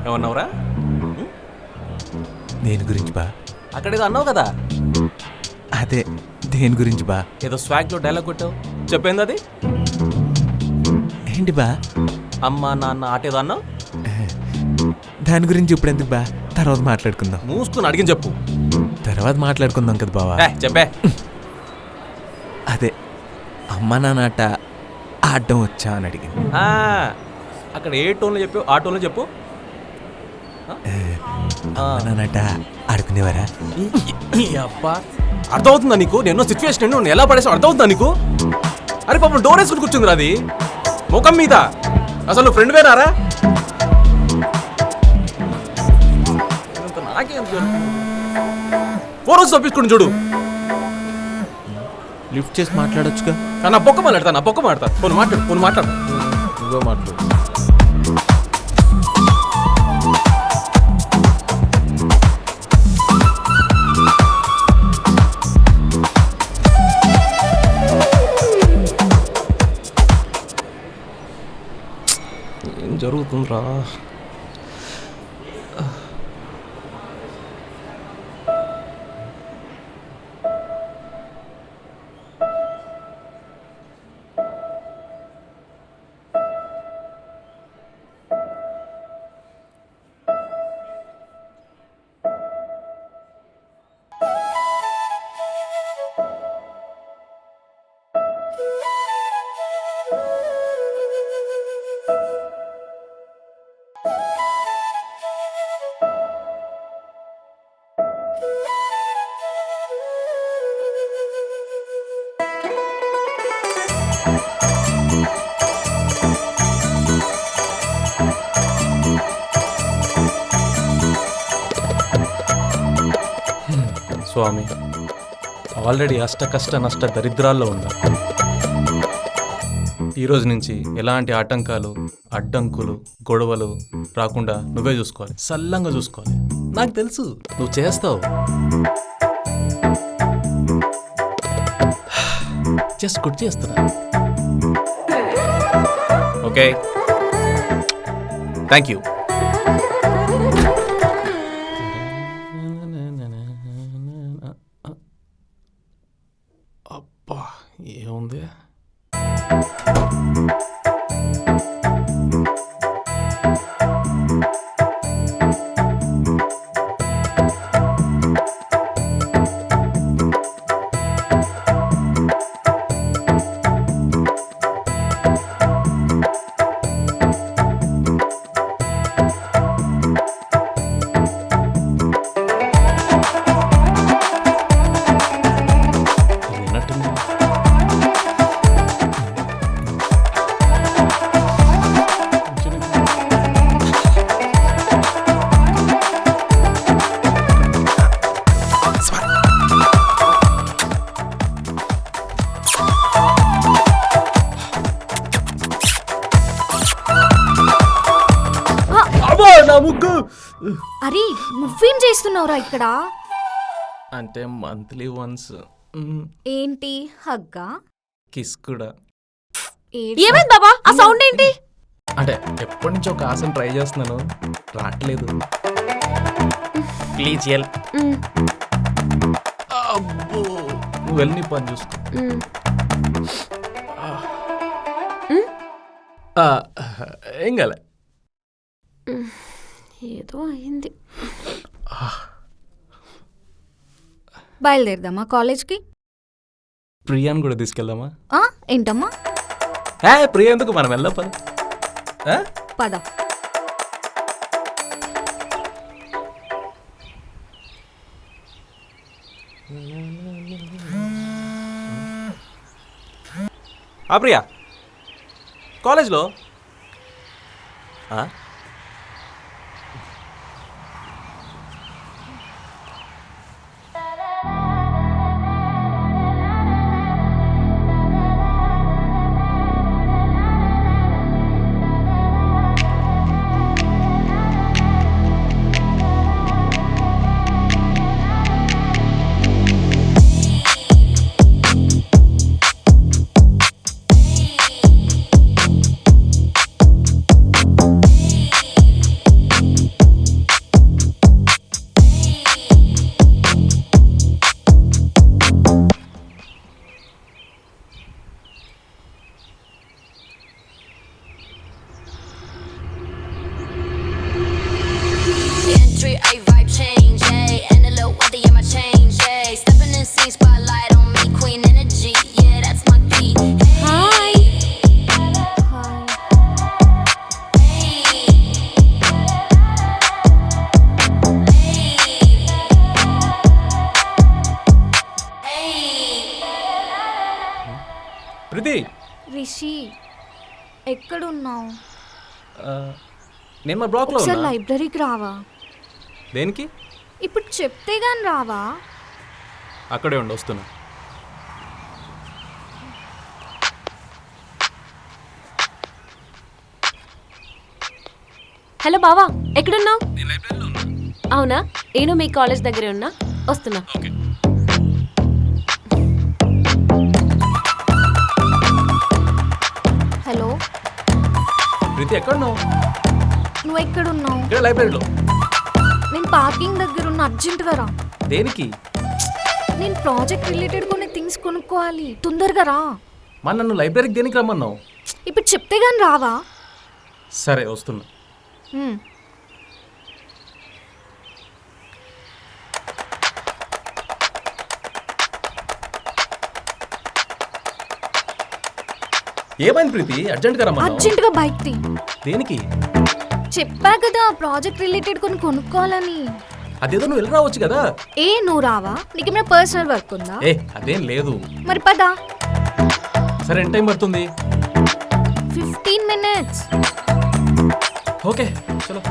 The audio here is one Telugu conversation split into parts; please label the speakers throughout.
Speaker 1: ఏమన్నావురా?
Speaker 2: దేని గురించి బా?
Speaker 1: అక్కడేదో అన్నావు కదా.
Speaker 2: అదే దేని గురించి బా?
Speaker 1: ఏదో స్వాగ్లో డైలాగ్ కొట్టావు, చెప్పేంది అది?
Speaker 2: ఏంటి బా?
Speaker 1: అమ్మ నాన్న ఆటేదో అన్నావు.
Speaker 2: దాని గురించి ఇప్పుడు ఎందుకు బా? తర్వాత మాట్లాడుకుందాం.
Speaker 1: మూసుకుని అడిగిన చెప్పు.
Speaker 2: తర్వాత మాట్లాడుకుందాం కదా బావా.
Speaker 1: చెప్పే.
Speaker 2: అదే అమ్మ నాన్నట ఆడడం వచ్చా అని అడిగింది.
Speaker 1: అక్కడ ఏ టోన్లో చెప్పు, ఆ టోన్లో చెప్పు.
Speaker 2: నాన్నట ఆడుకునేవారా?
Speaker 1: అబ్బా, అర్థమవుతుందా నీకు? నేను సిచ్యువేషన్ నువ్వు ఎలా పడేసావు అర్థమవుతుందా నీకు? అరే పాపం డోర్ వేసుకుని కూర్చుందిరా అది ముఖం మీద. అసలు ఫ్రెండ్ వేరారా? నాకేం ఫోన్ వచ్చి తప్పించుకుని చూడు.
Speaker 2: లిఫ్ట్ చేసి మాట్లాడొచ్చుగా.
Speaker 1: నా పొక్క మాట్లాడతా ఫోన్ మాట్లాడు. నువ్వే మాట్లాడు. ఏం జరుగుతుందిరా? స్వామి, ఆల్రెడీ కష్ట నష్ట దరిద్రాల్లో ఉందా. ఈరోజు నుంచి ఎలాంటి ఆటంకాలు అడ్డంకులు గొడవలు రాకుండా నువ్వే చూసుకోవాలి, సల్లంగా చూసుకోవాలి. నాకు తెలుసు నువ్వు చేస్తావు. జస్ట్ గుడ్ చేస్తున్నా. Okay, thank you. అబ్బా, ఏముంది?
Speaker 3: అరే, నువ్వేం చేస్తున్నావురా ఇక్కడ?
Speaker 1: అంటే మంత్లీ వన్స్.
Speaker 3: ఏంటి హగ్గా?
Speaker 1: కిస్ కూడా.
Speaker 3: ఏమైంది బాబా, ఆ సౌండ్ ఏంటి?
Speaker 1: అంటే ఎప్పటి నుంచి ఒక ఆశను ట్రై చేస్తున్నాను, రావట్లేదు. Please help. అబ్బో, నువ్వు వెళ్ళి నీ పని చూసుకో. ఏం కాలే,
Speaker 3: ఏదో అయింది. బయలుదేరదామా కాలేజ్కి?
Speaker 1: ప్రియాని కూడా తీసుకెళ్దామా?
Speaker 3: ఏంటమ్మా?
Speaker 1: ప్రియ ఎందుకు, మనం వెళ్దాం పద.
Speaker 3: పద.
Speaker 1: ప్రియా కాలేజ్లో
Speaker 3: ఎక్కడ ఉన్నావు?
Speaker 1: నేను మా బ్లాక్లో
Speaker 3: ఒకసారి
Speaker 1: ఉన్నా.
Speaker 3: లైబ్రరీకి రావా?
Speaker 1: దేనికి?
Speaker 3: ఇప్పుడు చెప్తే గాని రావా?
Speaker 1: అక్కడే ఉండి వస్తున్నా.
Speaker 4: హలో బావా, ఎక్కడున్నావు?
Speaker 1: నేను లైబ్రరీలో ఉన్నా.
Speaker 4: అవునా, నేను మీ కాలేజ్ దగ్గరే ఉన్నా, వస్తున్నా.
Speaker 1: ఓకే.
Speaker 3: హలో,
Speaker 1: ప్రీతి ఎక్కడున్నావు?
Speaker 3: నువ్వు ఎక్కడున్నావు?
Speaker 1: ఇక్కడ లైబ్రరీలో.
Speaker 3: నేను పార్కింగ్ దగ్గర ఉన్న, అర్జెంట్గా రా.
Speaker 1: దేనికి?
Speaker 3: నేను ప్రాజెక్ట్ రిలేటెడ్ కొన్ని థింగ్స్ కొనుక్కోవాలి, తొందరగా రా.
Speaker 1: మన నన్ను లైబ్రరీకి దేనికి రమ్మన్నావు?
Speaker 3: ఇప్పుడు చెప్తే గాని రావా?
Speaker 1: సరే వస్తున్నా.
Speaker 3: హ్మ్.
Speaker 1: ఏమైంది ప్రీతి? అర్జెంట్గా రమ్మన్నావు.
Speaker 3: అర్జెంటుగా బైక్ తీ.
Speaker 1: దేనికి?
Speaker 3: చెప్పా కదా ప్రాజెక్ట్ రిలేటెడ్ కొన్ని కొనుక్కోవాలని.
Speaker 1: అదేదో నువ్వు వెళ్ళి రావచ్చు కదా.
Speaker 3: ఏ నువ్వు రావా? నీకేమైనా పర్సనల్ వర్క్ ఉందా?
Speaker 1: అదేం లేదు.
Speaker 3: మరి పదా.
Speaker 1: సరే ఎంత టైం పడుతుంది?
Speaker 3: 15 minutes.
Speaker 1: ఓకే చలో.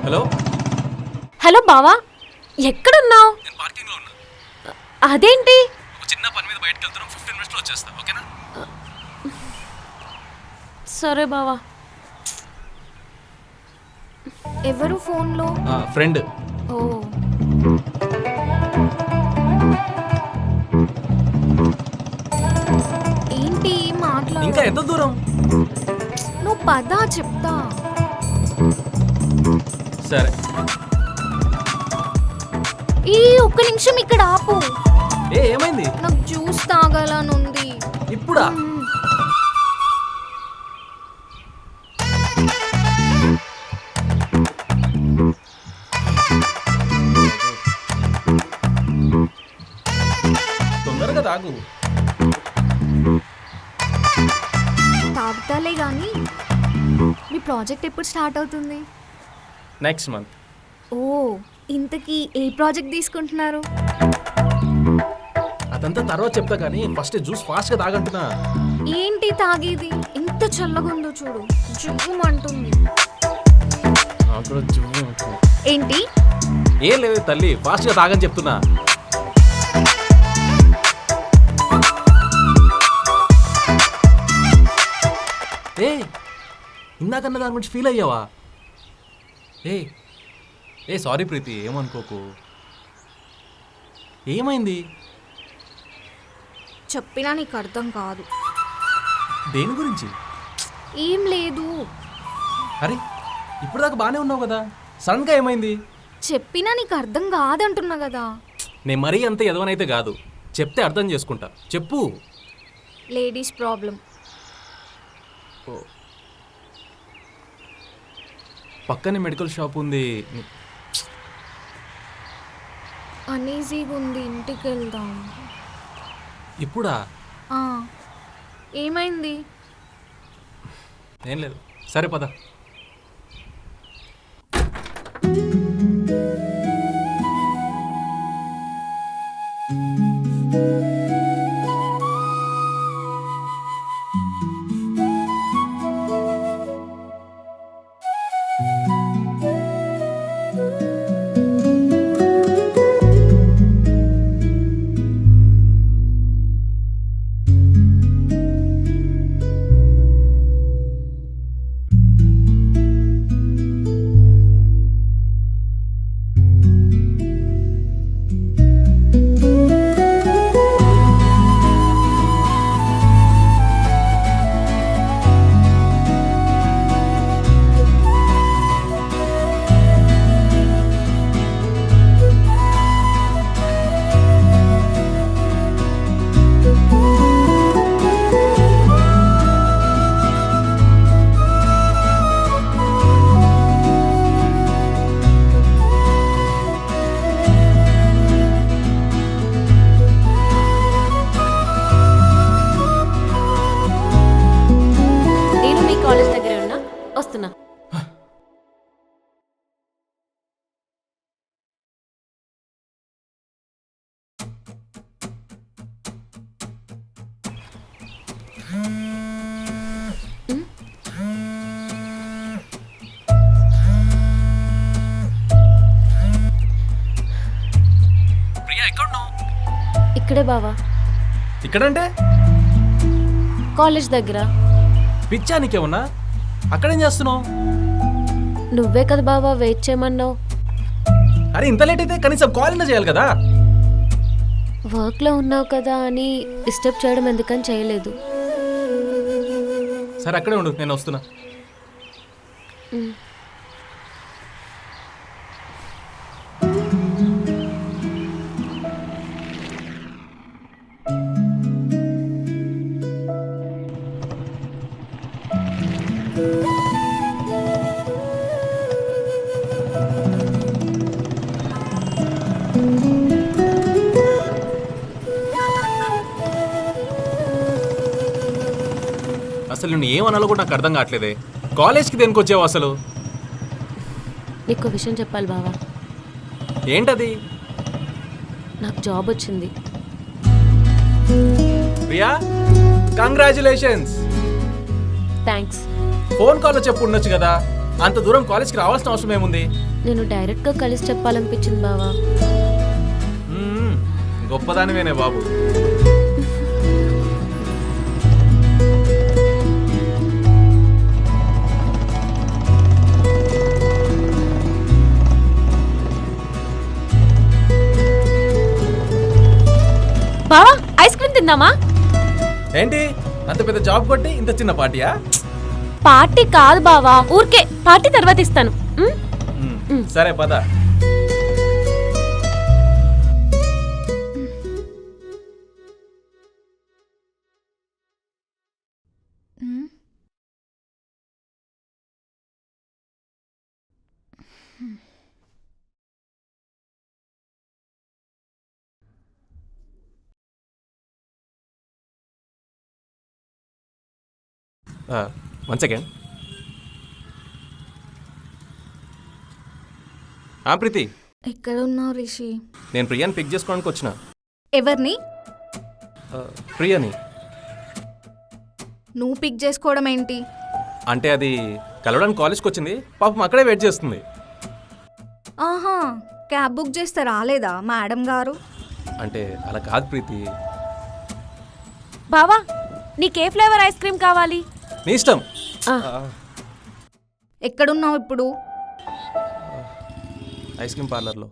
Speaker 1: హలో.
Speaker 4: హలో బావా, ఎక్కడున్నావు?
Speaker 1: నేను పార్కింగ్లో ఉన్నా.
Speaker 4: అదేంటి?
Speaker 1: ఒక చిన్న పని మీద బయటకు వెళ్తున్నాం. 15 minutesలో వచ్చేస్తా. ఓకేనా?
Speaker 4: సరే బావా.
Speaker 3: ఎవరు ఫోన్లో?
Speaker 1: ఫ్రెండ్.
Speaker 3: ఓ, ఏంటి మాట్లాడు?
Speaker 1: ఇంకా ఎంత దూరం?
Speaker 3: నువ్వు పదా చెప్తా.
Speaker 1: సరే.
Speaker 3: ఈ ఒక్క నిమిషం ఇక్కడ ఆపు.
Speaker 1: ఏమైంది?
Speaker 3: నాకు జ్యూస్ తాగాలనుంది.
Speaker 1: ఇప్పుడా? తొందరగా తాగు.
Speaker 3: తాగుతాలే కానీ మీ ప్రాజెక్ట్ ఎప్పుడు స్టార్ట్ అవుతుంది?
Speaker 1: Next month.
Speaker 3: ఓ, ఇంతకీ ఏ ప్రాజెక్ట్ తీసుకుంటున్నారు?
Speaker 1: అదంతా తర్వాత చెప్తా కానీ ఫస్ట్ జ్యూస్ ఫాస్ట్గా తాగంటున్నా.
Speaker 3: ఏంటి తాగేది? ఎంత చల్లగా ఉందో చూడు, జువ్వమంటుంది. ఏంటి?
Speaker 1: ఏం లేదు తల్లి, ఫాస్ట్గా తాగని చెప్తున్నా. ఇందాకన్నా దాని గురించి ఫీల్ అయ్యావా? సారీ ప్రీతి, ఏమనుకోకు. ఏమైంది?
Speaker 3: చెప్పినా నీకు అర్థం కాదు.
Speaker 1: దేని గురించి?
Speaker 3: ఏం లేదు.
Speaker 1: అరే ఇప్పుడు దాకా బాగానే ఉన్నావు కదా, సడన్గా ఏమైంది?
Speaker 3: చెప్పినా నీకు అర్థం కాదంటున్నా కదా.
Speaker 1: నేను మరీ అంత ఎదవనైతే కాదు, చెప్తే అర్థం చేసుకుంటా. చెప్పు.
Speaker 3: Ladies problem.
Speaker 1: పక్కనే మెడికల్ షాప్ ఉంది.
Speaker 3: అనీజీగా ఉంది, ఇంటికి వెళ్దాం.
Speaker 1: ఇప్పుడా?
Speaker 3: ఏమైంది?
Speaker 1: ఏం లేదు. సరే పద.
Speaker 4: వస్తున్నా.
Speaker 1: ప్రియా ఎక్కడున్నావు?
Speaker 4: ఇక్కడే బావా,
Speaker 1: ఇక్కడంటే
Speaker 4: కాలేజ్ దగ్గర.
Speaker 1: పిచ్చా నీకేమన్నా? అక్కడేం చేస్తున్నావు?
Speaker 4: నువ్వే కదా బావా వెయిట్ చేయమన్నావు.
Speaker 1: అరే ఇంత లేట్ అయితే కనీసం కాల్ అయినా చేయాలి కదా.
Speaker 4: వర్క్లో ఉన్నావు కదా అని డిస్టర్బ్ చేయడం ఎందుకని చేయలేదు.
Speaker 1: సరే అక్కడే ఉండు, నేను వస్తున్నా. అసలు నువ్వు ఏమనాలో కూడా నాకు అర్థం కావట్లేదే. కాలేజ్కి దేనికి వచ్చావు అసలు?
Speaker 4: నీకు విషయం చెప్పాలి బావా.
Speaker 1: ఏంటది?
Speaker 4: నాకు జాబ్ వచ్చింది.
Speaker 1: ప్రియా కంగ్రాచులేషన్స్.
Speaker 4: థ్యాంక్స్.
Speaker 1: ఫోన్ కాల్లో చెప్పు ఉండొచ్చు కదా, అంత దూరం కాలేజ్కి రావాల్సిన అవసరం ఏముంది?
Speaker 4: నేను డైరెక్ట్గా కలిసి చెప్పాలనిపించింది బావా.
Speaker 1: గొప్పదానివేనే బాబు.
Speaker 4: బావా ఐస్ క్రీమ్ తిందామా?
Speaker 1: ఏంటి అంత పెద్ద జాబ్ కొట్టి ఇంత చిన్న పార్టీయా?
Speaker 4: పార్టీ కాదు బావా, ఊరికే. పార్టీ తర్వాత ఇస్తాను.
Speaker 1: సరే పద. One second. ప్రీతి,
Speaker 3: ఎక్కడ ఉన్నావు రిషి?
Speaker 1: నేను ప్రియాని పిక్ చేసుకోవడానికి వచ్చిన.
Speaker 3: ఎవరిని?
Speaker 1: ప్రియాని.
Speaker 3: నువ్వు పిక్ చేసుకోవడం ఏంటి?
Speaker 1: అంటే అది కలవడానికి కాలేజ్కి వచ్చింది, పాపం అక్కడే వెయిట్ చేస్తుంది.
Speaker 3: ఆహా, క్యాబ్ బుక్ చేస్తే రాలేదా మేడం గారు?
Speaker 1: అంటే అలా కాదు ప్రీతి.
Speaker 4: బావా నీకే ఫ్లేవర్ ఐస్ క్రీమ్ కావాలి?
Speaker 1: నీ ఇష్టం.
Speaker 3: ఎక్కడున్నావు ఇప్పుడు?
Speaker 1: ఐస్ క్రీమ్ పార్లర్లో.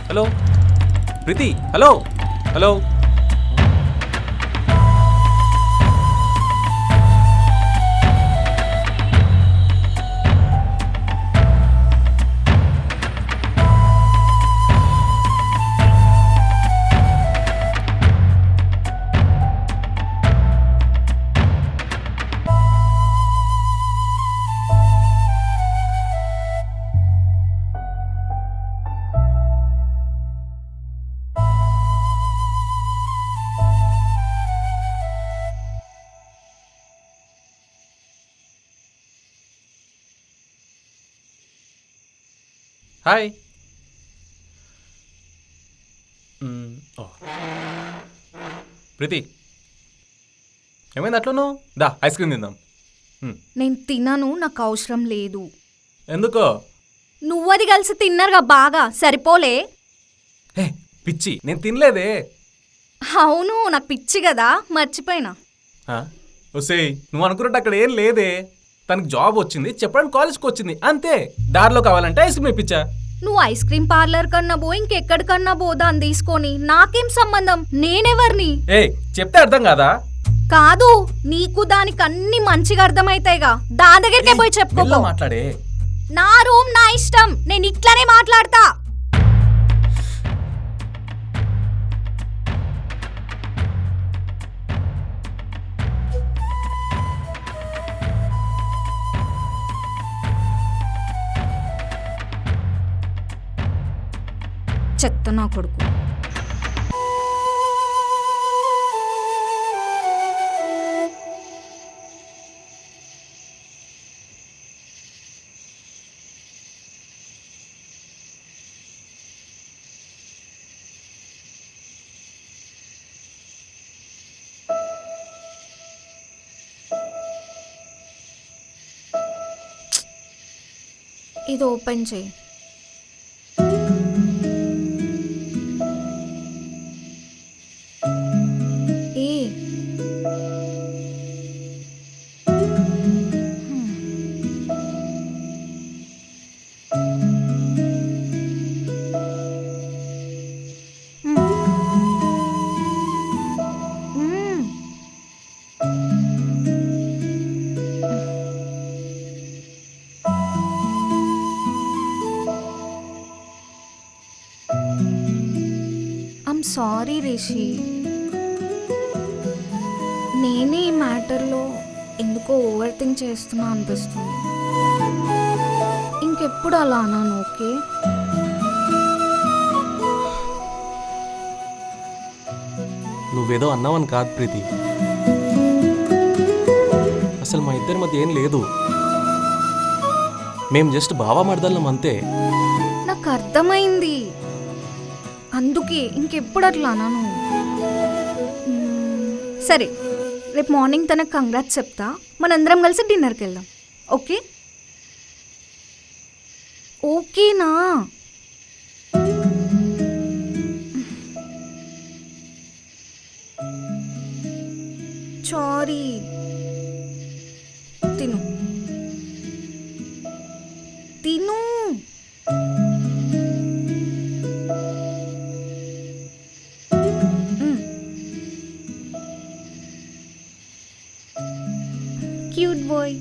Speaker 1: Hello Preethi. Hello hello. Hi. Preethi ఏమైంది అట్లా? దా ఐస్ క్రీమ్ తిందాం.
Speaker 3: నేను తినను, నాకు అవసరం లేదు.
Speaker 1: ఎందుకో?
Speaker 3: నువ్వది కలిసి తిన్నారుగా, బాగా సరిపోలే.
Speaker 1: హే పిచ్చి, నేను తినలేదే.
Speaker 3: అవును, నాకు పిచ్చి కదా, మర్చిపోయినా.
Speaker 1: ఒసేయ్ నువ్వు అనుకున్నట్టు అక్కడ ఏం లేదే. తనకు జాబ్ వచ్చింది, చెప్పడానికి కాలేజ్కి వచ్చింది అంతే. దారిలో కావాలంటే ఐస్ క్రీమ్ ఇప్పించా.
Speaker 3: నువ్వు ఐస్ క్రీమ్ పార్లర్ కన్నా పో, ఇంకెక్కడికన్నా పో, దాన్ని తీసుకొని. నాకేం సంబంధం? నేనెవర్ని?
Speaker 1: చెప్తే అర్థం కాదా?
Speaker 3: కాదు, నీకు దానికి అన్ని మంచిగా అర్థమైతాయిగా. దాని దగ్గరికే పోయి చెప్పుకో.
Speaker 1: మాట్లాడే.
Speaker 3: నా రూమ్ నా ఇష్టం, నేను ఇట్లానే మాట్లాడతా. చెత్త నా కొడుకు. ఇది ఓపెన్ చేయి. ఏ ఐమ్ సారీ రిషి, నేనే ఈ మ్యాటర్లో ఎందుకో ఓవర్ థింక్ చేస్తున్నా అనిపిస్తుంది. ఇంకెప్పుడు అలా అన్నాను, ఓకే?
Speaker 1: నువ్వేదో అన్నావని కాదు ప్రీతి, అసలు మా ఇద్దరి మధ్య ఏం లేదు. మేం జస్ట్ బావా మరదళ్ళం అంతే.
Speaker 3: నాకు అర్థమైంది, అందుకే ఇంకెప్పుడు అట్లా అన్నాను. సరే, రేపు మార్నింగ్ తనకు కంగ్రాట్స్ చెప్తా, మనందరం కలిసి డిన్నర్కి వెళ్దాం, ఓకే? ఓకేనా? సారీ, తిను తిను. Cute boy.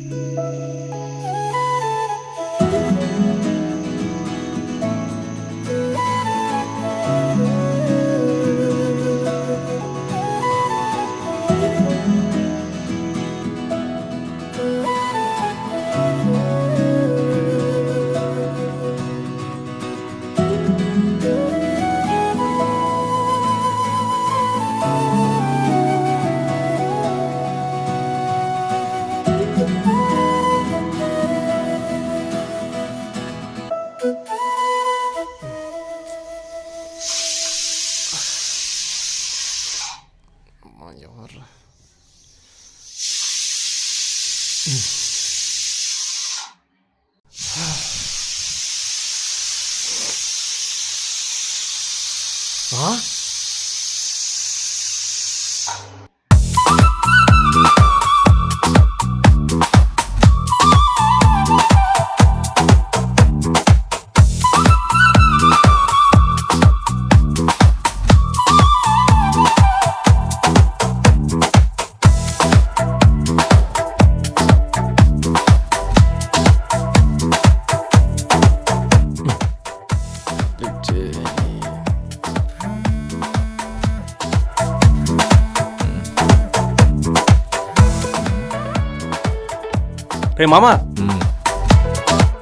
Speaker 1: రే మామా,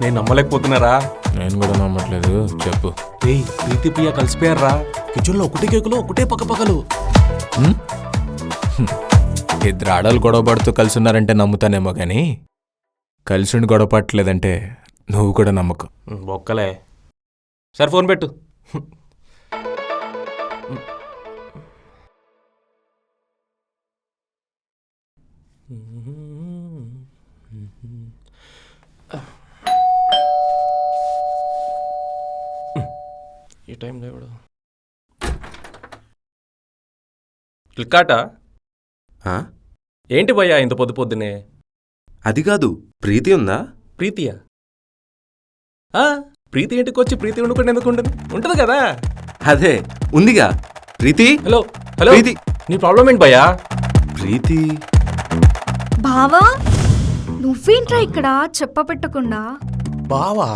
Speaker 1: నేను నమ్మలేకపోతున్నారా.
Speaker 2: నేను కూడా నమ్మట్లేదు, చెప్పు.
Speaker 1: ఏయ్, ప్రీతి ప్రియ కలిసిపోయారా కిచెన్లో, ఒకటే కేకులో ఒకటే పక్కపక్కలు.
Speaker 2: ఇద్దరు ఆడలు గొడవ పడుతూ కలిసి ఉన్నారంటే నమ్ముతానేమో కానీ కలిసి గొడవ పట్టలేదంటే నువ్వు కూడా నమ్మకం.
Speaker 1: బొక్కలే. సరే ఫోన్ పెట్టు. ఈ టైంలో ఎవడు క్లిక్కాటా? ఏంటి భయ్యా ఇంత పొద్దు పొద్దునే?
Speaker 5: అది కాదు, ప్రీతి ఉందా?
Speaker 1: ప్రీతియా? ప్రీతి ఇంటికి వచ్చి ప్రీతి వండుకుంటే ఎందుకు ఉంటుంది? ఉంటుంది కదా.
Speaker 5: అదే ఉందిగా ప్రీతి.
Speaker 1: హలో హలో,
Speaker 5: ప్రీతి.
Speaker 1: నీ ప్రాబ్లం ఏంటి భయ్యా?
Speaker 5: ప్రీతి
Speaker 3: బావా, నువ్వేంట్రా ఇక్కడ చెప్ప పెట్టకుండా?
Speaker 1: బావా?